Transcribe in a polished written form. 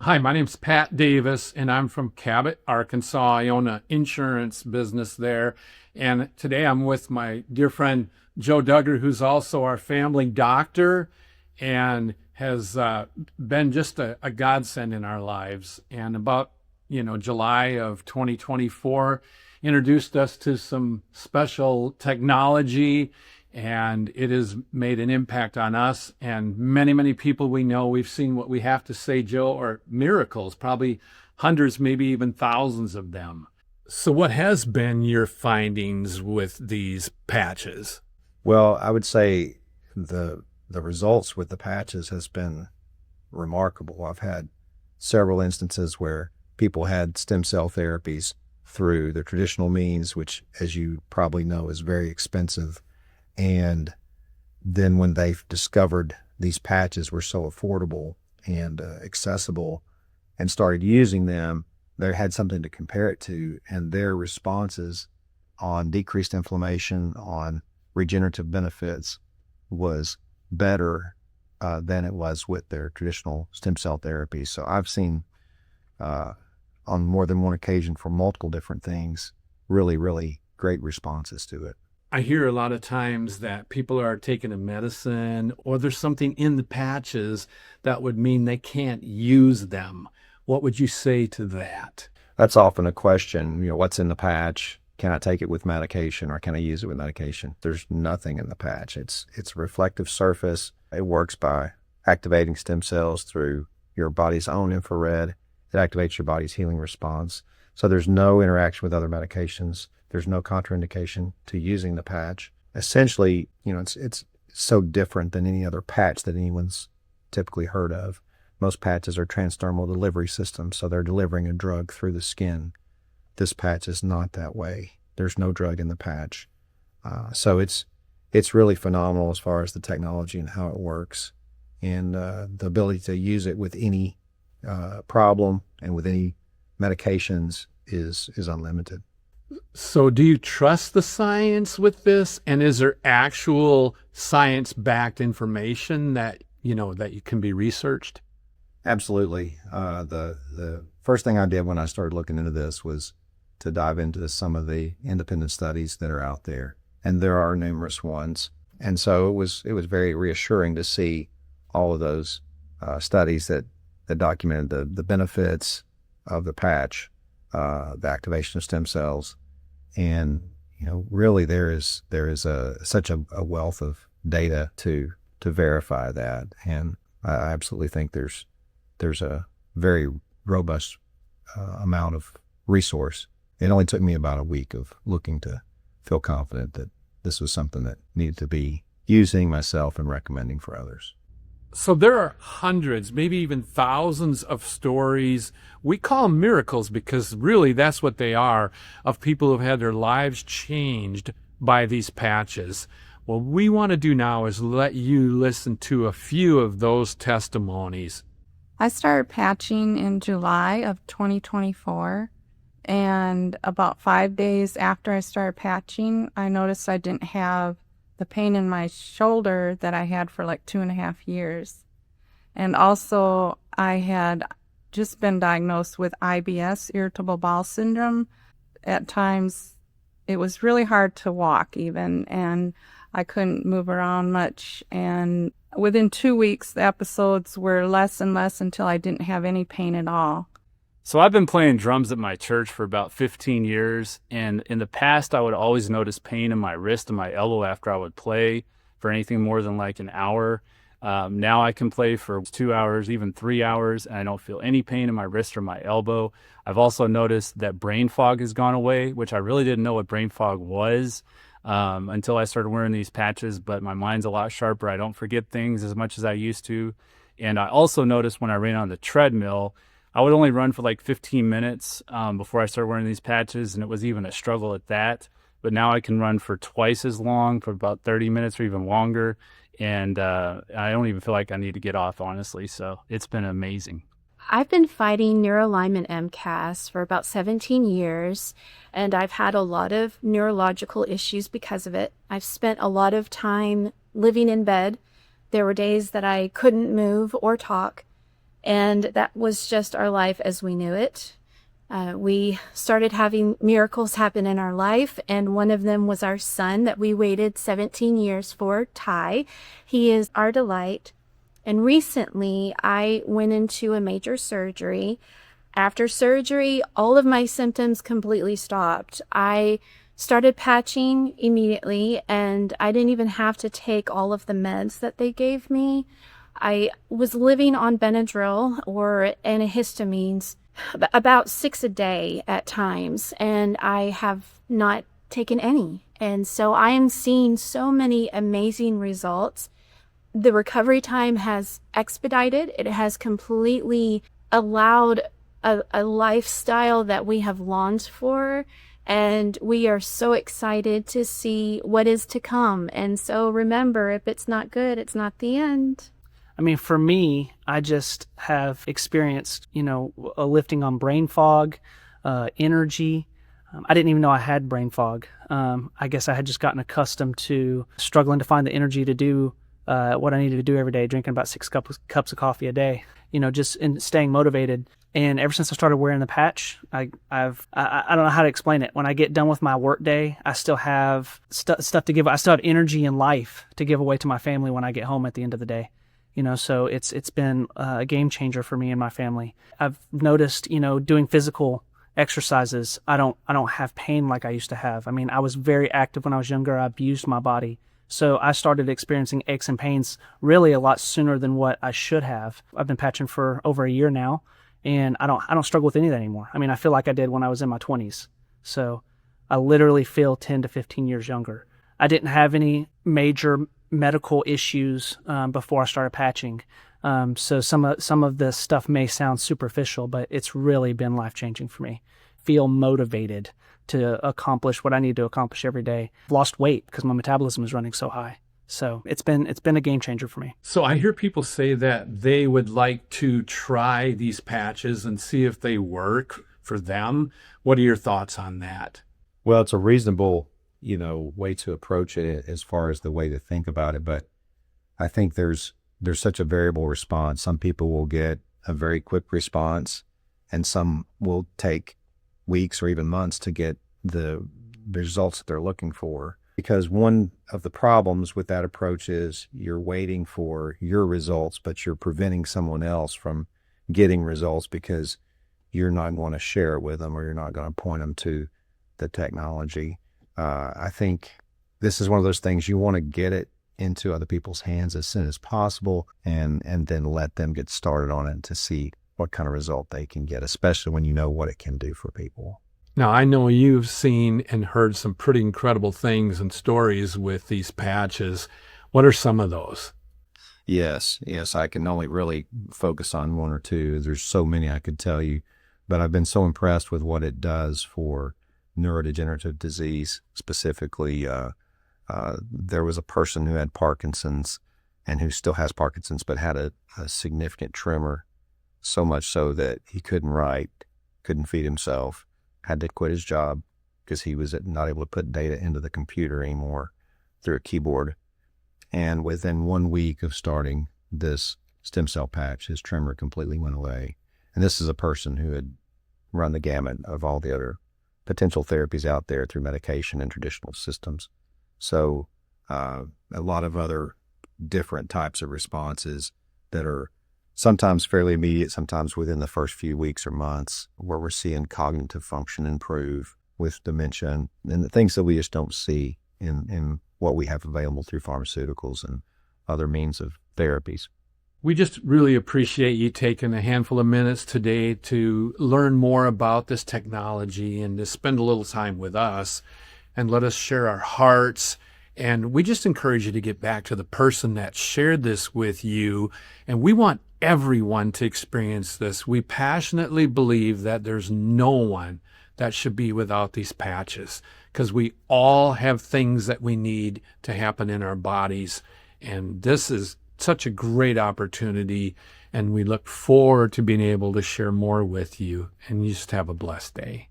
Hi, my name's Pat Davis, and I'm from Cabot, Arkansas. I own an insurance business there. And today I'm with my dear friend Joe Duggar, who's also our family doctor and has been just a godsend in our lives. And about, July of 2024, introduced us to some special technology, and it has made an impact on us and many, many people we know. We've seen what we have to say, Joe, are miracles, probably hundreds, maybe even thousands of them. So what has been your findings with these patches? Well, I would say the results with the patches has been remarkable. I've had several instances where people had stem cell therapies through the traditional means, which, as you probably know, is very expensive. And then when they've discovered these patches were so affordable and accessible and started using them, they had something to compare it to, and their responses on decreased inflammation, on regenerative benefits was better than it was with their traditional stem cell therapy. So I've seen on more than one occasion for multiple different things, really, really great responses to it. I hear a lot of times that people are taking a medicine or there's something in the patches that would mean they can't use them. What would you say to that? That's often a question, what's in the patch? Can I take it with medication or can I use it with medication? There's nothing in the patch. It's a reflective surface. It works by activating stem cells through your body's own infrared. It activates your body's healing response. So there's no interaction with other medications. There's no contraindication to using the patch. Essentially, it's so different than any other patch that anyone's typically heard of. Most patches are transdermal delivery systems, so they're delivering a drug through the skin. This patch is not that way. There's no drug in the patch. So it's really phenomenal as far as the technology and how it works. And the ability to use it with any problem and with any medications is unlimited. So do you trust the science with this? And is there actual science-backed information that you can be researched? Absolutely. The first thing I did when I started looking into this was to dive into some of the independent studies that are out there, and there are numerous ones. And so it was very reassuring to see all of those studies that documented the benefits of the patch, the activation of stem cells, and really there is such a wealth of data to verify that, and I absolutely think there's a very robust amount of resource. It only took me about a week of looking to feel confident that this was something that needed to be using myself and recommending for others. So there are hundreds, maybe even thousands of stories. We call them miracles because really that's what they are, of people who've had their lives changed by these patches. What we want to do now is let you listen to a few of those testimonies. I started patching in July of 2024, and about 5 days after I started patching, I noticed I didn't have the pain in my shoulder that I had for like 2.5 years. And also, I had just been diagnosed with IBS, irritable bowel syndrome. At times, it was really hard to walk even, and I couldn't move around much. And within 2 weeks, the episodes were less and less until I didn't have any pain at all. So I've been playing drums at my church for about 15 years, and in the past I would always notice pain in my wrist and my elbow after I would play for anything more than like an hour. Now I can play for 2 hours, even 3 hours, and I don't feel any pain in my wrist or my elbow. I've also noticed that brain fog has gone away, which I really didn't know what brain fog was until I started wearing these patches, but my mind's a lot sharper. I don't forget things as much as I used to. And I also noticed when I ran on the treadmill, I would only run for like 15 minutes before I started wearing these patches, and it was even a struggle at that. But now I can run for twice as long, for about 30 minutes or even longer, and I don't even feel like I need to get off, honestly. So it's been amazing. I've been fighting neuroalignment MCAS for about 17 years, and I've had a lot of neurological issues because of it. I've spent a lot of time living in bed. There were days that I couldn't move or talk. And that was just our life as we knew it. We started having miracles happen in our life, and one of them was our son that we waited 17 years for, Ty. He is our delight. And recently, I went into a major surgery. After surgery, all of my symptoms completely stopped. I started patching immediately, and I didn't even have to take all of the meds that they gave me. I was living on Benadryl or antihistamines about 6 a day at times, and I have not taken any. And so I am seeing so many amazing results. The recovery time has expedited. It has completely allowed a lifestyle that we have longed for, and we are so excited to see what is to come. And so remember, if it's not good, it's not the end. I mean, for me, I just have experienced, a lifting on brain fog, energy. I didn't even know I had brain fog. I guess I had just gotten accustomed to struggling to find the energy to do what I needed to do every day, drinking about 6 cups of coffee a day, just in staying motivated. And ever since I started wearing the patch, I don't know how to explain it. When I get done with my work day, I still have stuff to give. I still have energy and life to give away to my family when I get home at the end of the day. So it's been a game changer for me and my family. I've noticed, doing physical exercises, I don't have pain like I used to have. I mean, I was very active when I was younger. I abused my body. So I started experiencing aches and pains really a lot sooner than what I should have. I've been patching for over a year now, and I don't struggle with any of that anymore. I mean, I feel like I did when I was in my 20s. So I literally feel 10 to 15 years younger. I didn't have any major medical issues before I started patching. So some of this stuff may sound superficial, but it's really been life-changing for me. Feel motivated to accomplish what I need to accomplish every day. I've lost weight because my metabolism is running so high. So it's been a game changer for me. So I hear people say that they would like to try these patches and see if they work for them. What are your thoughts on that? Well, it's a reasonable, way to approach it as far as the way to think about it. But I think there's such a variable response. Some people will get a very quick response, and some will take weeks or even months to get the results that they're looking for. Because one of the problems with that approach is you're waiting for your results, but you're preventing someone else from getting results because you're not going to share it with them, or you're not going to point them to the technology. I think this is one of those things you want to get it into other people's hands as soon as possible, and then let them get started on it to see what kind of result they can get, especially when you know what it can do for people. Now, I know you've seen and heard some pretty incredible things and stories with these patches. What are some of those? Yes, I can only really focus on one or two. There's so many I could tell you, but I've been so impressed with what it does for neurodegenerative disease. Specifically, there was a person who had Parkinson's and who still has Parkinson's, but had a significant tremor, so much so that he couldn't write, couldn't feed himself, had to quit his job because he was not able to put data into the computer anymore through a keyboard. And within 1 week of starting this stem cell patch, his tremor completely went away. And this is a person who had run the gamut of all the other potential therapies out there through medication and traditional systems. So a lot of other different types of responses that are sometimes fairly immediate, sometimes within the first few weeks or months, where we're seeing cognitive function improve with dementia and the things that we just don't see in what we have available through pharmaceuticals and other means of therapies. We just really appreciate you taking a handful of minutes today to learn more about this technology and to spend a little time with us and let us share our hearts. And we just encourage you to get back to the person that shared this with you. And we want everyone to experience this. We passionately believe that there's no one that should be without these patches, because we all have things that we need to happen in our bodies. And this is such a great opportunity, and we look forward to being able to share more with you. And you just have a blessed day.